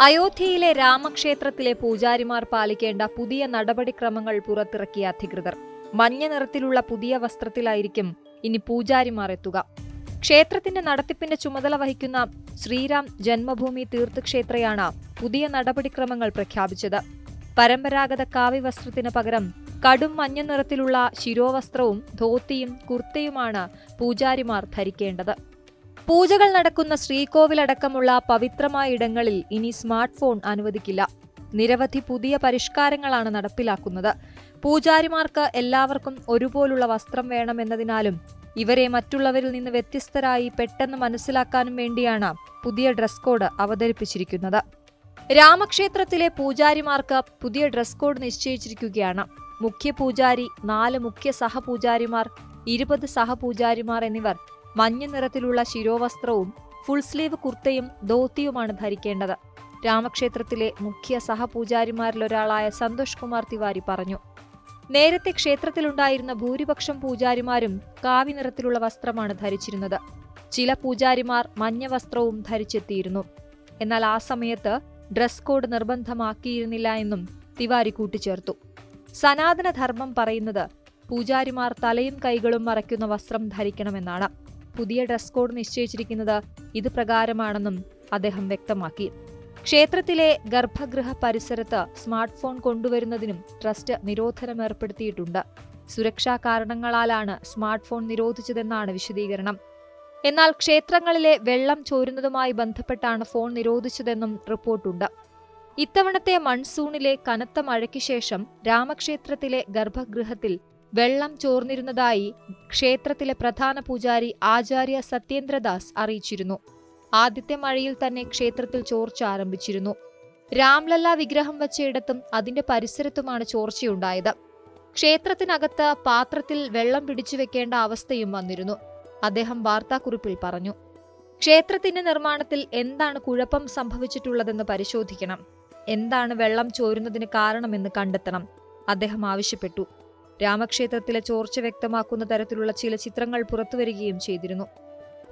അയോധ്യയിലെ രാമക്ഷേത്രത്തിലെ പൂജാരിമാർ പാലിക്കേണ്ട പുതിയ നടപടിക്രമങ്ങൾ പുറത്തിറക്കിയ അധികൃതർ. മഞ്ഞ നിറത്തിലുള്ള പുതിയ വസ്ത്രത്തിലായിരിക്കും ഇനി പൂജാരിമാർ എത്തുക. ക്ഷേത്രത്തിന്റെ നടത്തിപ്പിന്റെ ചുമതല വഹിക്കുന്ന ശ്രീരാം ജന്മഭൂമി തീർത്ഥക്ഷേത്രയാണ് പുതിയ നടപടിക്രമങ്ങൾ പ്രഖ്യാപിച്ചത്. പരമ്പരാഗത കാവി വസ്ത്രത്തിന് പകരം കടും മഞ്ഞ നിറത്തിലുള്ള ശിരോവസ്ത്രവും ധോത്തിയും കുർത്തയുമാണ് പൂജാരിമാർ ധരിക്കേണ്ടത്. പൂജകൾ നടക്കുന്ന ശ്രീകോവിലടക്കമുള്ള പവിത്രമായ ഇടങ്ങളിൽ ഇനി സ്മാർട്ട് ഫോൺ അനുവദിക്കില്ല. നിരവധി പുതിയ പരിഷ്കാരങ്ങളാണ് നടപ്പിലാക്കുന്നത്. പൂജാരിമാർക്ക് എല്ലാവർക്കും ഒരുപോലുള്ള വസ്ത്രം വേണമെന്നതിനാലും ഇവരെ മറ്റുള്ളവരിൽ നിന്ന് വ്യത്യസ്തരായി പെട്ടെന്ന് മനസ്സിലാക്കാനും വേണ്ടിയാണ് പുതിയ ഡ്രസ് കോഡ് അവതരിപ്പിച്ചിരിക്കുന്നത്. രാമക്ഷേത്രത്തിലെ പൂജാരിമാർക്ക് പുതിയ ഡ്രസ് കോഡ് നിശ്ചയിച്ചിരിക്കുകയാണ്. മുഖ്യ പൂജാരി, 4 മുഖ്യ സഹപൂജാരിമാർ, 20 സഹപൂജാരിമാർ എന്നിവർ മഞ്ഞ നിറത്തിലുള്ള ശിരോവസ്ത്രവും ഫുൾ സ്ലീവ് കുർത്തയും ധോത്തിയുമാണ് ധരിക്കേണ്ടത്. രാമക്ഷേത്രത്തിലെ മുഖ്യ സഹപൂജാരിമാരിലൊരാളായ സന്തോഷ് കുമാർ തിവാരി പറഞ്ഞു. നേരത്തെ ക്ഷേത്രത്തിലുണ്ടായിരുന്ന ഭൂരിപക്ഷം പൂജാരിമാരും കാവി നിറത്തിലുള്ള വസ്ത്രമാണ് ധരിച്ചിരുന്നത്. ചില പൂജാരിമാർ മഞ്ഞ വസ്ത്രവും ധരിച്ചെത്തിയിരുന്നു. എന്നാൽ ആ സമയത്ത് ഡ്രസ് കോഡ് നിർബന്ധമാക്കിയിരുന്നില്ല എന്നും തിവാരി കൂട്ടിച്ചേർത്തു. സനാതനധർമ്മം പറയുന്നത് പൂജാരിമാർ തലയും കൈകളും മറയ്ക്കുന്ന വസ്ത്രം ധരിക്കണമെന്നാണ്. പുതിയ ഡ്രസ് കോഡ് നിശ്ചയിച്ചിരിക്കുന്നത് ഇത് പ്രകാരമാണെന്നും അദ്ദേഹം വ്യക്തമാക്കി. ക്ഷേത്രത്തിലെ ഗർഭഗൃഹ പരിസരത്ത് സ്മാർട്ട് ഫോൺ കൊണ്ടുവരുന്നതിനും ട്രസ്റ്റ് നിരോധനം ഏർപ്പെടുത്തിയിട്ടുണ്ട്. സുരക്ഷാ കാരണങ്ങളാലാണ് സ്മാർട്ട് ഫോൺ നിരോധിച്ചതെന്നാണ് വിശദീകരണം. എന്നാൽ ക്ഷേത്രങ്ങളിലെ വെള്ളം ചോരുന്നതുമായി ബന്ധപ്പെട്ടാണ് ഫോൺ നിരോധിച്ചതെന്നും റിപ്പോർട്ടുണ്ട്. ഇത്തവണത്തെ മൺസൂണിലെ കനത്ത മഴയ്ക്ക് ശേഷം രാമക്ഷേത്രത്തിലെ ഗർഭഗൃഹത്തിൽ വെള്ളം ചോർന്നിരുന്നതായി ക്ഷേത്രത്തിലെ പ്രധാന പൂജാരി ആചാര്യ സത്യേന്ദ്രദാസ് അറിയിച്ചിരുന്നു. ആദ്യത്തെ മഴയിൽ തന്നെ ക്ഷേത്രത്തിൽ ചോർച്ച ആരംഭിച്ചിരുന്നു. രാംലല്ല വിഗ്രഹം വച്ചയിടത്തും അതിന്റെ പരിസരത്തുമാണ് ചോർച്ചയുണ്ടായത്. ക്ഷേത്രത്തിനകത്ത് പാത്രത്തിൽ വെള്ളം പിടിച്ചു വെക്കേണ്ട അവസ്ഥയും വന്നിരുന്നു. അദ്ദേഹം വാർത്താക്കുറിപ്പിൽ പറഞ്ഞു. ക്ഷേത്രത്തിന്റെ നിർമ്മാണത്തിൽ എന്താണ് കുഴപ്പം സംഭവിച്ചിട്ടുള്ളതെന്ന് പരിശോധിക്കണം. എന്താണ് വെള്ളം ചോരുന്നതിന് കാരണമെന്ന് കണ്ടെത്തണം, അദ്ദേഹം ആവശ്യപ്പെട്ടു. രാമക്ഷേത്രത്തിലെ ചോർച്ച വ്യക്തമാക്കുന്ന തരത്തിലുള്ള ചില ചിത്രങ്ങൾ പുറത്തുവരികയും ചെയ്തിരുന്നു.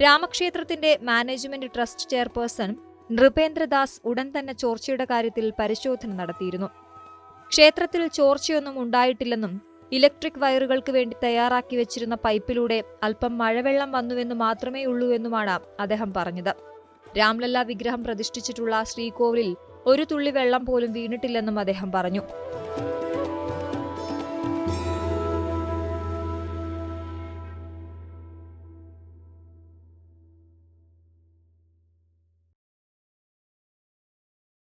രാമക്ഷേത്രത്തിന്റെ മാനേജ്മെന്റ് ട്രസ്റ്റ് ചെയർപേഴ്സൺ നൃപേന്ദ്രദാസ് ഉടൻ തന്നെ ചോർച്ചയുടെ കാര്യത്തിൽ പരിശോധന നടത്തിയിരുന്നു. ക്ഷേത്രത്തിൽ ചോർച്ചയൊന്നും ഉണ്ടായിട്ടില്ലെന്നും ഇലക്ട്രിക് വയറുകൾക്ക് വേണ്ടി തയ്യാറാക്കി വെച്ചിരുന്ന പൈപ്പിലൂടെ അല്പം മഴവെള്ളം വന്നുവെന്ന് മാത്രമേ ഉള്ളൂ എന്നുമാണ് അദ്ദേഹം പറഞ്ഞത്. രാംലല്ല വിഗ്രഹം പ്രതിഷ്ഠിച്ചിട്ടുള്ള ശ്രീകോവിലിൽ ഒരു തുള്ളി വെള്ളം പോലും വീണിട്ടില്ലെന്നും അദ്ദേഹം പറഞ്ഞു.